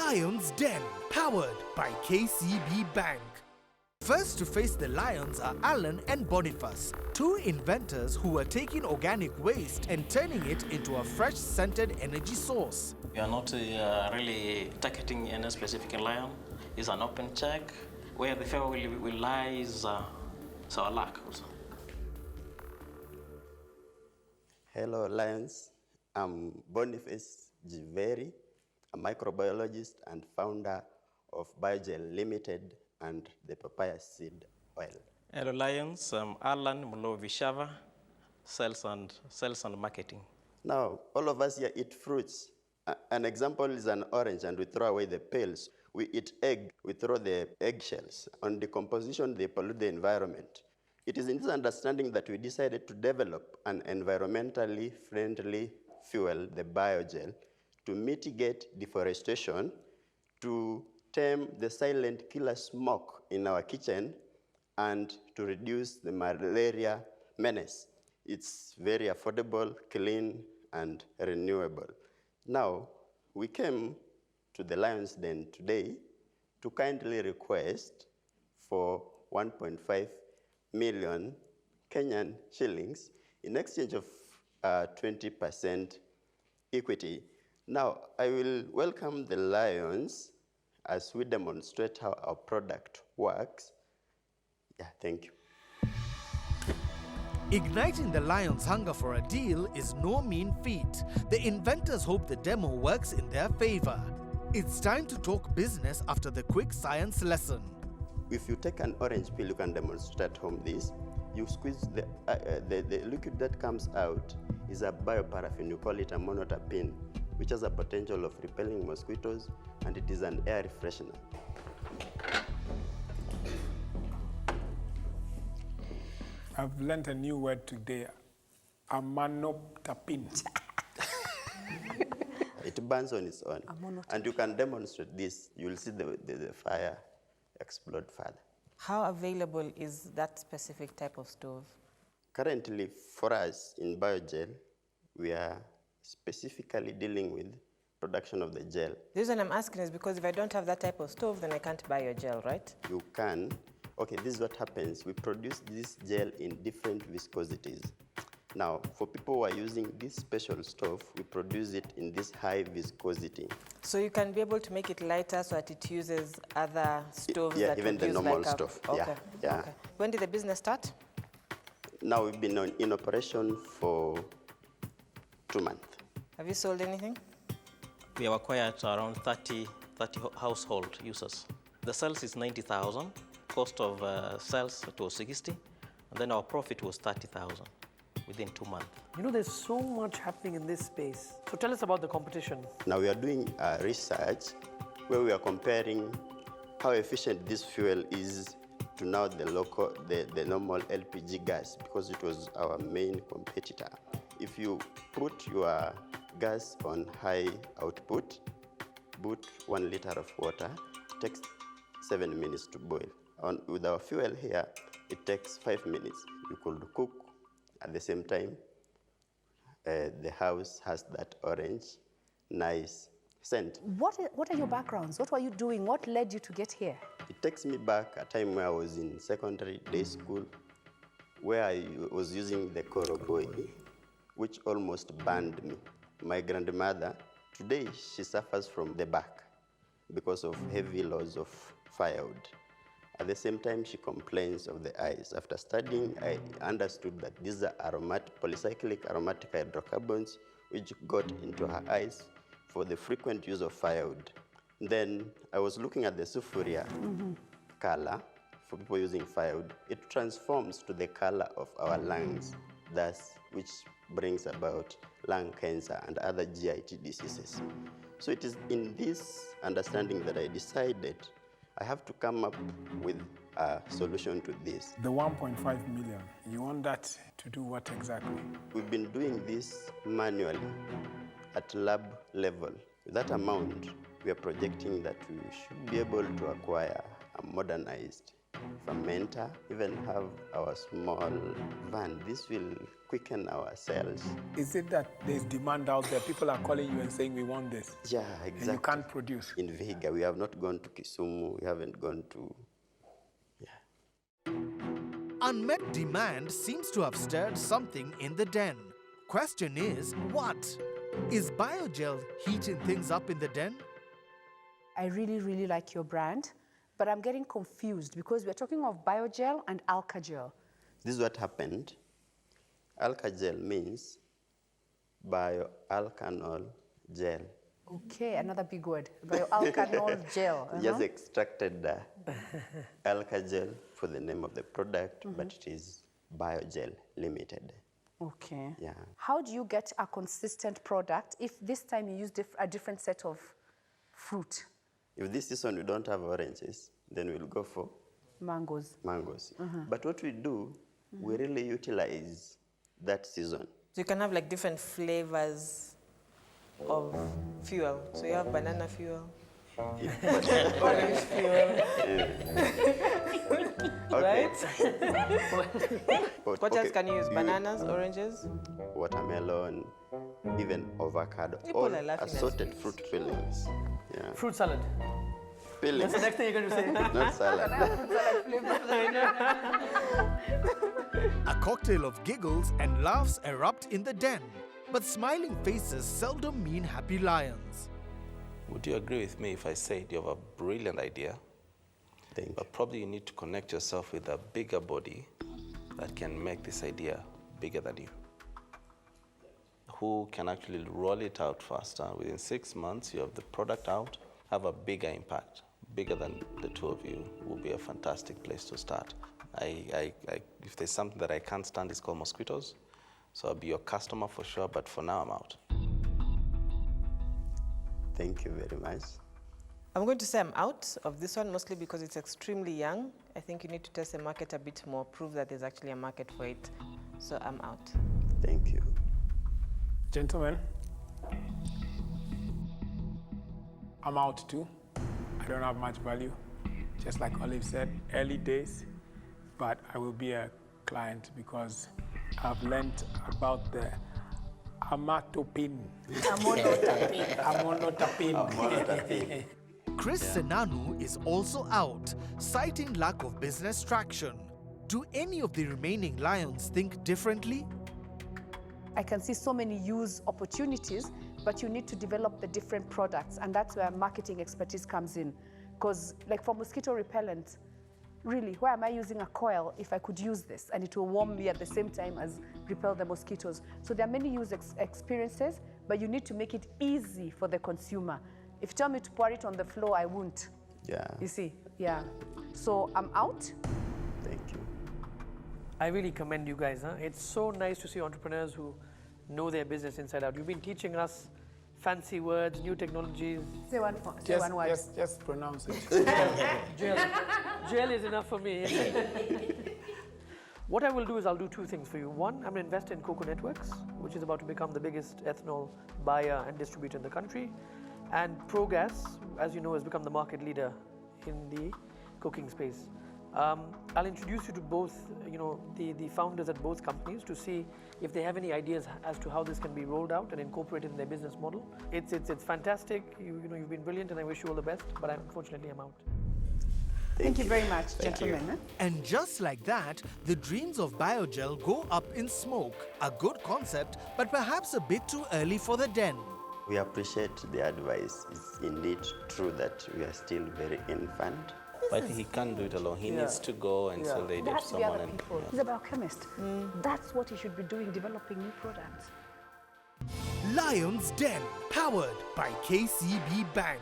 Lion's Den, powered by KCB Bank. First to face the lions are Alan and Boniface, two inventors who are taking organic waste and turning it into a fresh scented energy source. We are not really targeting any specific lion. It's an open check. Where the favor will lie is our luck also. Hello, Lions. I'm Boniface Giveri, a microbiologist and founder of BIOGEL Limited and the papaya seed oil. Hello, Lions. I'm Alan Mulovishava, sales and marketing. Now, all of us here eat fruits. An example is an orange, and we throw away the peels. We eat egg, we throw the eggshells. On decomposition, they pollute the environment. It is in this understanding that we decided to develop an environmentally friendly fuel, the biogel, to mitigate deforestation, to tame the silent killer smoke in our kitchen, and to reduce the malaria menace. It's very affordable, clean, and renewable. Now, we came to the Lion's Den today to kindly request for 1.5 million Kenyan shillings in exchange of 20% equity. Now, I will welcome the Lions as we demonstrate how our product works. Yeah, thank you. Igniting the Lions' hunger for a deal is no mean feat. The inventors hope the demo works in their favor. It's time to talk business after the quick science lesson. If you take an orange peel, you can demonstrate at home this. You squeeze the liquid that comes out is a bioparaffin. You call it a monoterpene, which has a potential of repelling mosquitoes, and it is an air freshener. I've learned a new word today, amanopterpene. It burns on its own. And you can demonstrate this. You'll see the fire explode further. How available is that specific type of stove? Currently, for us in BioGel, we are specifically dealing with production of the gel. The reason I'm asking is because if I don't have that type of stove, then I can't buy your gel, right? You can. Okay, this is what happens. We produce this gel in different viscosities. Now, for people who are using this special stove, we produce it in this high viscosity. So you can be able to make it lighter so that it uses other stoves yeah, that even the normal stove. Okay. Yeah. Okay. When did the business start? Now we've been in operation for 2 months. Have you sold anything? We have acquired around 30 household users. The sales is 90,000. Cost of sales was 60, and then our profit was 30,000 within 2 months. You know, there's so much happening in this space. So tell us about the competition. Now we are doing research where we are comparing how efficient this fuel is to now the normal LPG gas, because it was our main competitor. If you put your gas on high output, put 1 liter of water, it takes 7 minutes to boil. With our fuel here, it takes 5 minutes. You could cook at the same time. The house has that orange, nice scent. What are your backgrounds? What were you doing? What led you to get here? It takes me back a time where I was in secondary day school, where I was using the koroboi, which almost burned me. My grandmother, today she suffers from the back because of heavy loss of firewood. At the same time, she complains of the eyes. After studying, I understood that these are polycyclic aromatic hydrocarbons which got into her eyes for the frequent use of firewood. Then I was looking at the sufuria color for people using firewood. It transforms to the color of our lungs, thus which brings about lung cancer and other GIT diseases. So it is in this understanding that I decided I have to come up with a solution to this. The 1.5 million, you want that to do what exactly? We've been doing this manually at lab level. With that amount, we are projecting that we should be able to acquire a modernized fermenter, even have our small van. This will quicken our sales. Is it that there's demand out there? People are calling you and saying, we want this. Yeah, exactly. And you can't produce. In Vihiga, we have not gone to Kisumu, we haven't gone to, Unmet demand seems to have stirred something in the den. Question is, what? Is BIOGEL heating things up in the den? I really, really like your brand, but I'm getting confused because we're talking of BIOGEL and AlkaGel. This is what happened. Alkagel means bioalkanol gel. Okay, another big word. Bioalkanol gel. Just extracted Alkagel for the name of the product, but it is BIOGEL Limited. Okay. Yeah. How do you get a consistent product if this time you use a different set of fruit? If this season we don't have oranges, then we'll go for Mangoes. mangoes. But what we do, we really utilize that season. So you can have like different flavors of fuel. So you have banana fuel, orange fuel, right? What else can you use? Bananas, oranges? Watermelon, even avocado, People all are laughing at assorted me. fruit fillings. Yeah. Fruit salad. Fillings, That's the next thing you're going to say. not salad. A cocktail of giggles and laughs erupt in the den. But smiling faces seldom mean happy lions. Would you agree with me if I said you have a brilliant idea, Thank you. but probably you need to connect yourself with a bigger body that can make this idea bigger than you? Who can actually roll it out faster? Within 6 months, you have the product out, have a bigger impact, bigger than the two of you, will be a fantastic place to start. If there's something that I can't stand, it's called mosquitoes. So I'll be your customer for sure, but for now, I'm out. Thank you very much. I'm going to say I'm out of this one, mostly because it's extremely young. I think you need to test the market a bit more, prove that there's actually a market for it. So I'm out. Thank you. Gentlemen, I'm out too. I don't have much value. Just like Olive said, early days, but I will be a client because I've learned about the amatopin. Amonotapin. Chris Senanu is also out, citing lack of business traction. Do any of the remaining lions think differently? I can see so many use opportunities, but you need to develop the different products, and that's where marketing expertise comes in. Because like for mosquito repellent, really, why am I using a coil if I could use this and it will warm me at the same time as repel the mosquitoes? So there are many use experiences, but you need to make it easy for the consumer. If you tell me to pour it on the floor, I won't. Yeah. You see, yeah. So I'm out. Thank you. I really commend you guys. It's so nice to see entrepreneurs who know their business inside out. You've been teaching us fancy words, new technologies. Say one word. Just pronounce it. Gel. Gel is enough for me. What I will do is I'll do two things for you. One, I'm going to invest in Cocoa Networks, which is about to become the biggest ethanol buyer and distributor in the country. And ProGas, as you know, has become the market leader in the cooking space. I'll introduce you to both, the founders at both companies to see if they have any ideas as to how this can be rolled out and incorporated in their business model. It's fantastic. You've been brilliant, and I wish you all the best. But unfortunately, I'm out. Thank you very much, gentlemen. And just like that, the dreams of BIOGEL go up in smoke. A good concept, but perhaps a bit too early for the den. We appreciate the advice. It's indeed true that we are still very infant. But he can't do it alone. He needs to go and sell the idea to That's the someone. other people. He's a biochemist. That's what he should be doing, developing new products. Lion's Den, powered by KCB Bank.